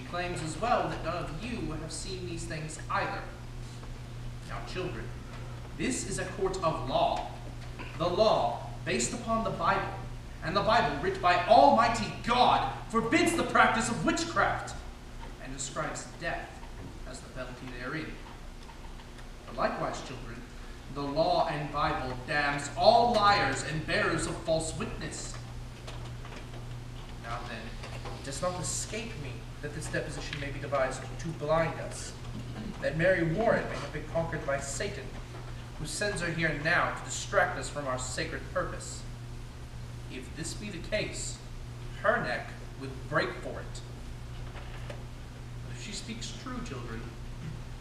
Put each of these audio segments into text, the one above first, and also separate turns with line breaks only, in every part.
She claims as well that none of you have seen these things either. Now, children, this is a court of law. The law, based upon the Bible, and the Bible, writ by Almighty God, forbids the practice of witchcraft, and describes death as the penalty therein. But likewise, children, the law and Bible damns all liars and bearers of false witness. Now then, it does not escape me that this deposition may be devised to blind us, that Mary Warren may have been conquered by Satan, who sends her here now to distract us from our sacred purpose. If this be the case, her neck will break for it. But if she speaks true, children,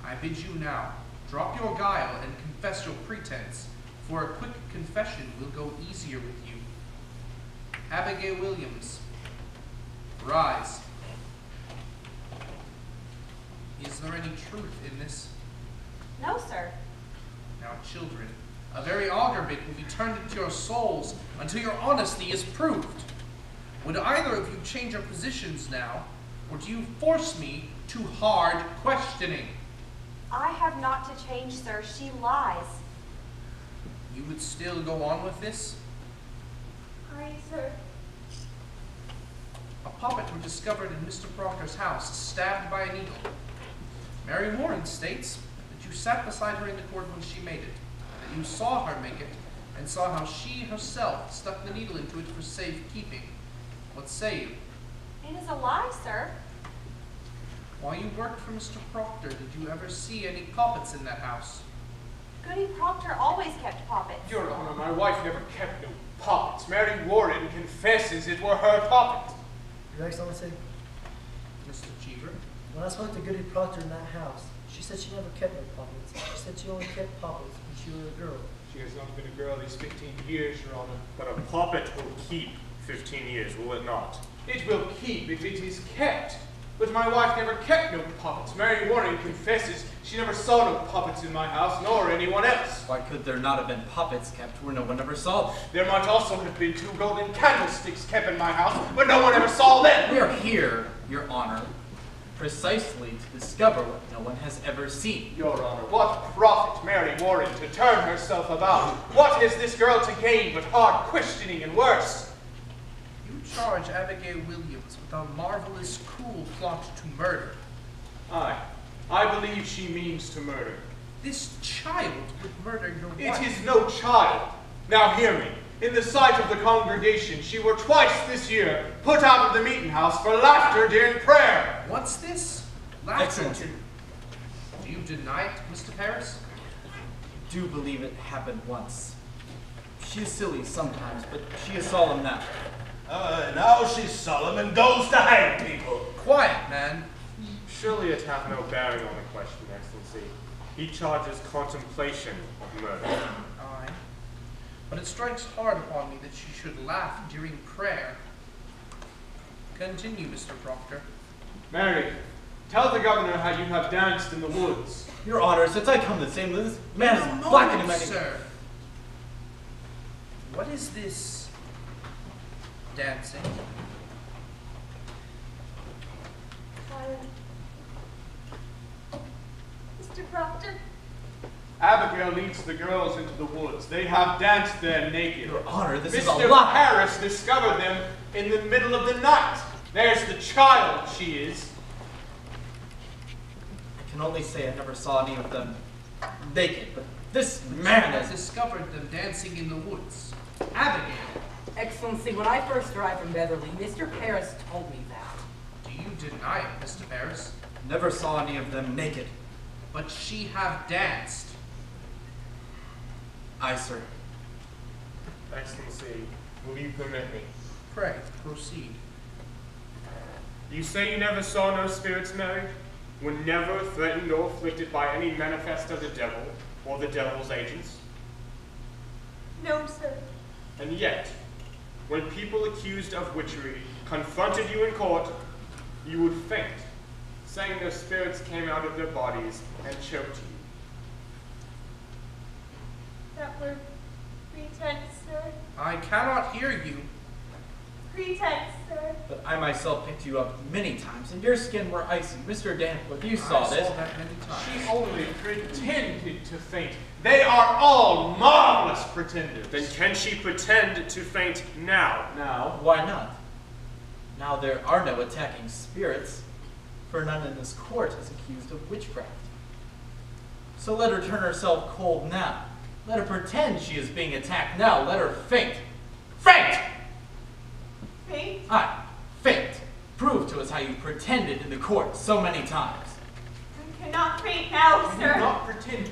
I bid you now, drop your guile and confess your pretense, for a quick confession will go easier with you. Abigail Williams, rise. Is there any truth in this?
No, sir.
Now, children, a very auger bit will be turned into your souls until your honesty is proved. Would either of you change your positions now, or do you force me to hard questioning?
I have not to change, sir. She lies.
You would still go on with this?
Aye, sir.
A puppet was discovered in Mr. Proctor's house, stabbed by a needle. Mary Warren states that you sat beside her in the court when she made it, that you saw her make it, and saw how she herself stuck the needle into it for safekeeping. What say you?
It is a lie, sir.
While you worked for Mr. Proctor, did you ever see any puppets in that house?
Goody Proctor always kept puppets.
Your Honor, my wife never kept no puppets. Mary Warren confesses it were her puppet.
Your Excellency,
Mr. Cheever?
when I spoke to Goody Proctor in that house, she said she never kept no puppets. She said she only kept puppets when she was a girl.
She has only been a girl these 15 years, Your Honor.
But a puppet will keep 15 years, will it not?
It will keep if it is kept. But my wife never kept no puppets. Mary Warren confesses she never saw no puppets in my house, nor anyone else.
Why could there not have been puppets kept where no one ever saw them?
There might also have been 2 golden candlesticks kept in my house, but no one ever saw them.
We are here, Your Honor, precisely to discover what no one has ever seen.
Your Honor, what profit Mary Warren to turn herself about? What has this girl to gain but hard questioning and worse?
You charge Abigail Williams with a marvelous, cruel plot to murder.
Aye, I believe she means to murder.
This child would murder your
It
wife.
is no child. Now hear me. In the sight of the congregation, she were twice this year put out of the meeting house for laughter during prayer.
What's this? Laughter.
Excellency.
Do you deny it, Mr. Paris?
I do believe it happened once. She is silly sometimes, but she is solemn now.
Now she's solemn and goes to hang people.
Quiet, man.
Surely it hath no bearing on the question, Excellency. He charges contemplation of murder.
Aye. But it strikes hard upon me that she should laugh during prayer. Continue, Mr. Proctor.
Mary, tell the governor how you have danced in the woods.
Your Honor, since I come this same, this man is black and demanding.
Sir. What is this dancing?
Mr. Proctor?
Abigail leads the girls into the woods. They have danced there naked.
Your Honor, this is a
Mr.
lie.
Harris discovered them in the middle of the night. There's the child, she is.
I can only say I never saw any of them naked, but this
Man
man
has
is...
discovered them dancing in the woods. Abigail,
Excellency, when I first arrived from Beverly, Mr. Paris told me that.
do you deny it, Mr. Paris?
Never saw any of them naked.
But she have danced.
Aye, sir.
Excellency, will you permit me?
Pray, proceed.
You say you never saw no spirits, Mary? Were never threatened or afflicted by any manifest of the devil or the devil's agents?
No, sir.
And yet, when people accused of witchery confronted you in court, you would faint, saying their spirits came out of their bodies and choked you.
That were pretense, sir.
I cannot hear you.
pretense, sir.
But I myself picked you up many times, and your skin were icy. Mr. Danforth, you saw this.
I saw that many times.
She only pretended to faint. They are all marvelous pretenders.
Then can she pretend to faint now?
Now,
Why not? Now there are no attacking spirits, for none in this court is accused of witchcraft. So let her turn herself cold now. Let her pretend she is being attacked now. Let her faint. Faint!
Faint?
Aye, faint. Prove to us how you pretended in the court so many times.
I cannot faint now,
do
sir.
not pretend.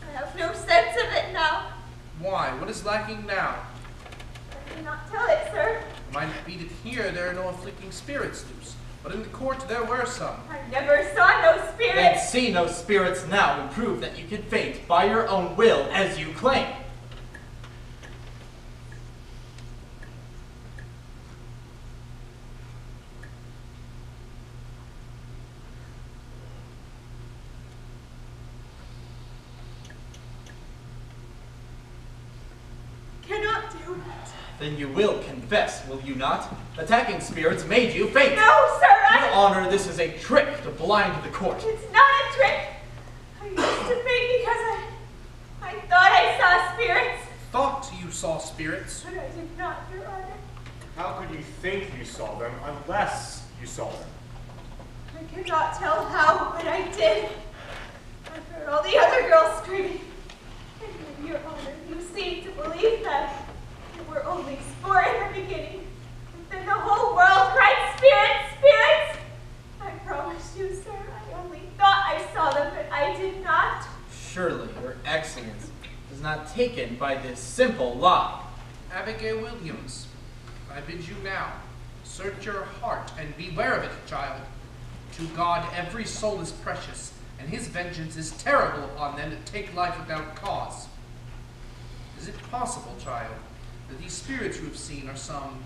I have no sense of it now.
Why? What is lacking now?
I cannot tell it, sir.
Might be that here there are no afflicting spirits loose, but in the court there were some.
I never saw no
Then
spirits.
see no spirits now and prove that you can faint by your own will as you claim.
Cannot do it.
Then you will confess, will you not? Attacking spirits made you faint.
No, sir,
Your Honor, this is a trick to blind the court.
It's not a trick. I used to faint because I thought I saw spirits.
Thought you saw spirits.
But I did not, Your Honor.
How could you think you saw them unless you saw them?
I cannot tell how, but I did. I heard all the other girls screaming. And then, Your Honor, you seem to believe that. They were only sport in the beginning. But then the whole world cried, spirits, spirits! I promise you, sir, I only thought I saw them, but I did not.
Surely your excellence is not taken by this simple lie.
Abigail Williams, I bid you now, search your heart and beware of it, child. To God every soul is precious, and his vengeance is terrible upon them that take life without cause. Is it possible, child, that these spirits you have seen are some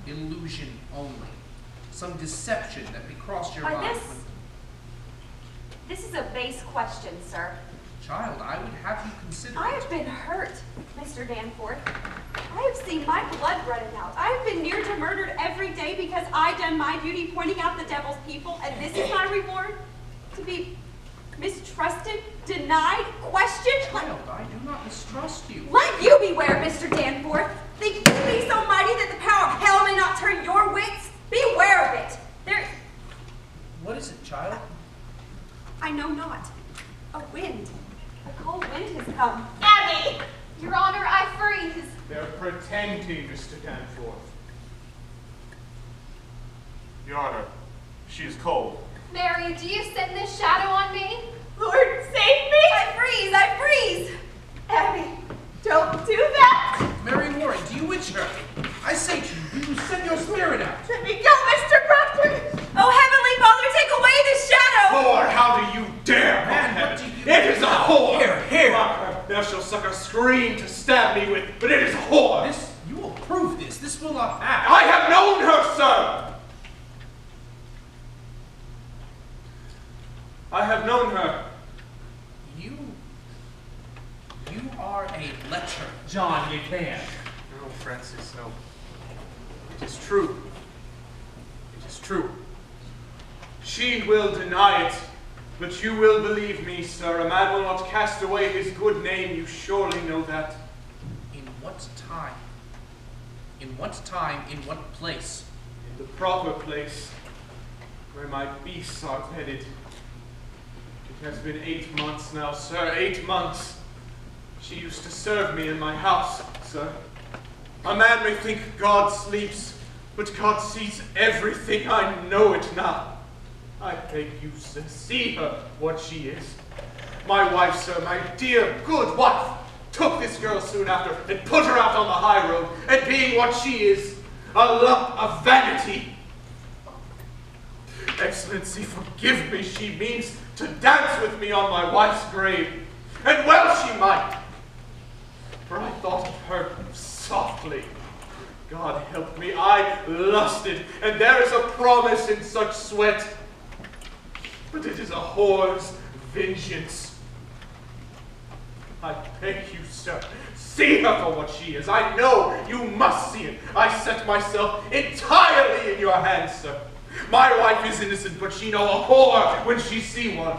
illusion only, some deception that may cross your mind?
This is a base question, sir.
Child, I would have you consider
I
it.
have been hurt, Mr. Danforth. I have seen my blood running out. I have been near to murdered every day because I done my duty pointing out the devil's people, and this is my reward? To be mistrusted, denied, questioned?
Child, I do not mistrust you.
Let you beware, Mr. Danforth. Think you be so mighty that the power of hell may not turn your wits? Beware of it.
What is it, child?
I know not. A wind. A cold wind has come. Abby! Your Honor, I freeze.
They're pretending, Mr. Danforth.
Your Honor, she is cold.
Mary, do you send this shadow on me?
Lord, save me! I freeze! I freeze! Abby, don't do that!
Mary Warren, do you witch her? I say to you, you send your spirit out.
Let me go, Mr. Proctor! Oh, Heavenly Father, take away this shadow!
Lord, how do you dare?
Man, what do you-
It is a whore!
Here.
Thou shalt suck a screen to stab me with, but it is a whore!
You will prove this. This will not pass.
I have known her, sir! I have known her.
You are a lecher.
John, you can't. No, Francis, no. It is true. It is true. She will deny it, but you will believe me, sir. A man will not cast away his good name. You surely know that.
In what time? In what time? In what place?
In the proper place, where my beasts are bedded. It has been 8 months now, sir. 8 months. She used to serve me in my house, sir. A man may think God sleeps, but God sees everything. I know it now. I beg you, sir, see her what she is. My wife, sir, my dear, good wife, took this girl soon after and put her out on the high road, and being what she is, a lump of vanity. Excellency, forgive me, she means to dance with me on my wife's grave, and well she might. For I thought of her softly. God help me, I lusted, and there is a promise in such sweat. But it is a whore's vengeance. I beg you, sir, See her for what she is. I know you must see it. I set myself entirely in your hands, sir. My wife is innocent, but she know a whore when she see one.